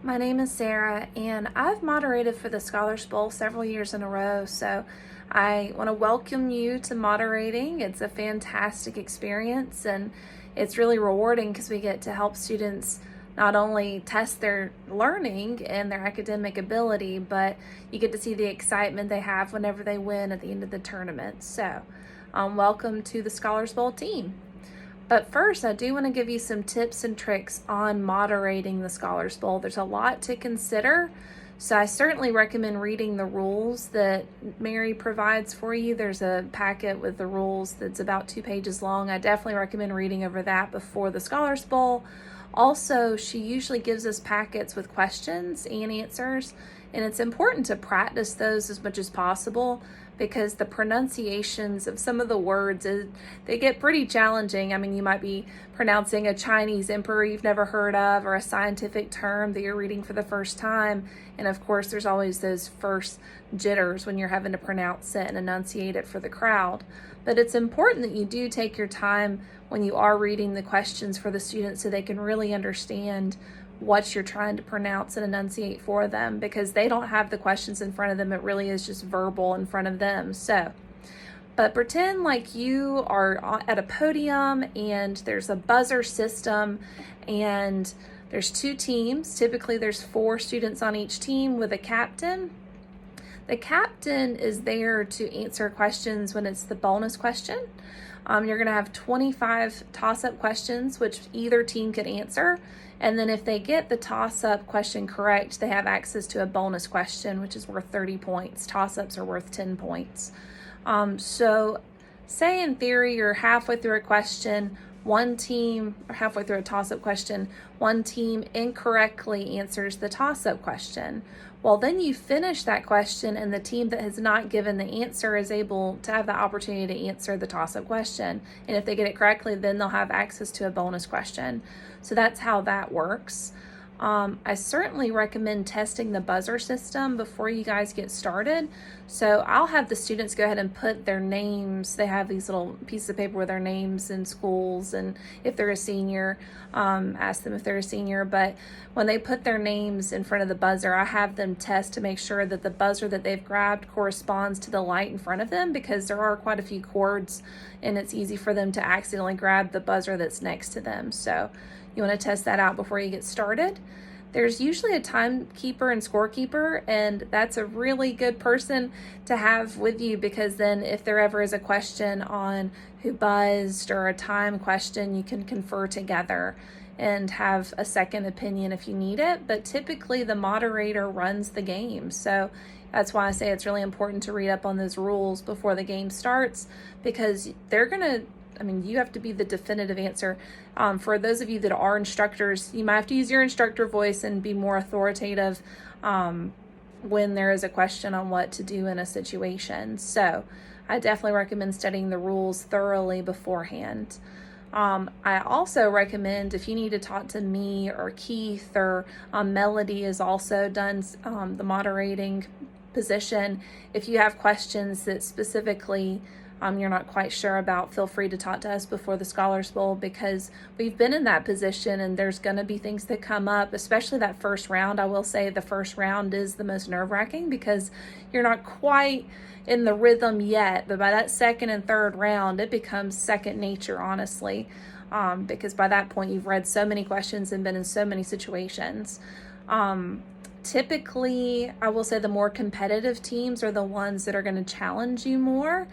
My name is Sarah, and I've moderated for the Scholars Bowl several years in a row, so I want to welcome you to moderating. It's a fantastic experience, and it's really rewarding because we get to help students not only test their learning and their academic ability, but you get to see the excitement they have whenever they win at the end of the tournament. So, welcome to the Scholars Bowl team. But first, I do want to give you some tips and tricks on moderating the Scholars Bowl. There's a lot to consider, so I certainly recommend reading the rules that Mary provides for you. There's a packet with the rules that's about 2 pages long. I definitely recommend reading over that before the Scholars Bowl. Also, she usually gives us packets with questions and answers, and it's important to practice those as much as possible because the pronunciations of some of the words, they get pretty challenging. I mean, you might be pronouncing a Chinese emperor you've never heard of or a scientific term that you're reading for the first time. And of course, there's always those first jitters when you're having to pronounce it and enunciate it for the crowd. But it's important that you do take your time when you are reading the questions for the students so they can really understand what you're trying to pronounce and enunciate for them, because they don't have the questions in front of them. It really is just verbal in front of them. But pretend like you are at a podium and there's a buzzer system and there's 2 teams. Typically there's 4 students on each team with a captain. The captain is there to answer questions when it's the bonus question. You're going to have 25 toss-up questions, which either team could answer. And then if they get the toss-up question correct, they have access to a bonus question, which is worth 30 points. Toss-ups are worth 10 points. So say in theory you're halfway through a question, one team, or halfway through a toss-up question, one team incorrectly answers the toss-up question. Well, then you finish that question and the team that has not given the answer is able to have the opportunity to answer the toss-up question. And if they get it correctly, then they'll have access to a bonus question. So that's how that works. I certainly recommend testing the buzzer system before you guys get started. So I'll have the students go ahead and put their names. They have these little pieces of paper with their names and schools, and if they're a senior, ask them if they're a senior. But when they put their names in front of the buzzer, I have them test to make sure that the buzzer that they've grabbed corresponds to the light in front of them, because there are quite a few cords and it's easy for them to accidentally grab the buzzer that's next to them. So you want to test that out before you get started. There's usually a timekeeper and scorekeeper, and that's a really good person to have with you, because then if there ever is a question on who buzzed or a time question, you can confer together and have a second opinion if you need it. But typically the moderator runs the game. So that's why I say it's really important to read up on those rules before the game starts, because you have to be the definitive answer. For those of you that are instructors, you might have to use your instructor voice and be more authoritative when there is a question on what to do in a situation. So I definitely recommend studying the rules thoroughly beforehand. I also recommend, if you need to talk to me or Keith or Melody has also done the moderating position. If you have questions that specifically you're not quite sure about, feel free to talk to us before the Scholars Bowl, because we've been in that position and there's going to be things that come up, especially that first round. I will say the first round is the most nerve-wracking because you're not quite in the rhythm yet, but by that second and third round, it becomes second nature, honestly, because by that point you've read so many questions and been in so many situations. Typically, I will say the more competitive teams are the ones that are going to challenge you more.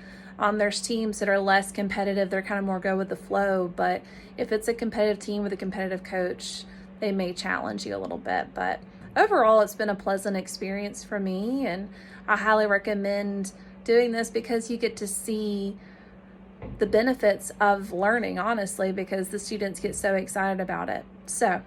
There's teams that are less competitive. They're kind of more go with the flow. But if it's a competitive team with a competitive coach, they may challenge you a little bit. But overall, it's been a pleasant experience for me. And I highly recommend doing this because you get to see the benefits of learning, honestly, because the students get so excited about it. So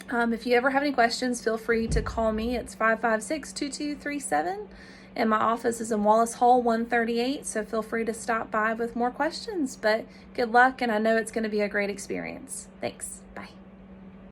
if you ever have any questions, feel free to call me. It's 556-2237. And my office is in Wallace Hall 138, so feel free to stop by with more questions. But good luck, and I know it's going to be a great experience. Thanks. Bye.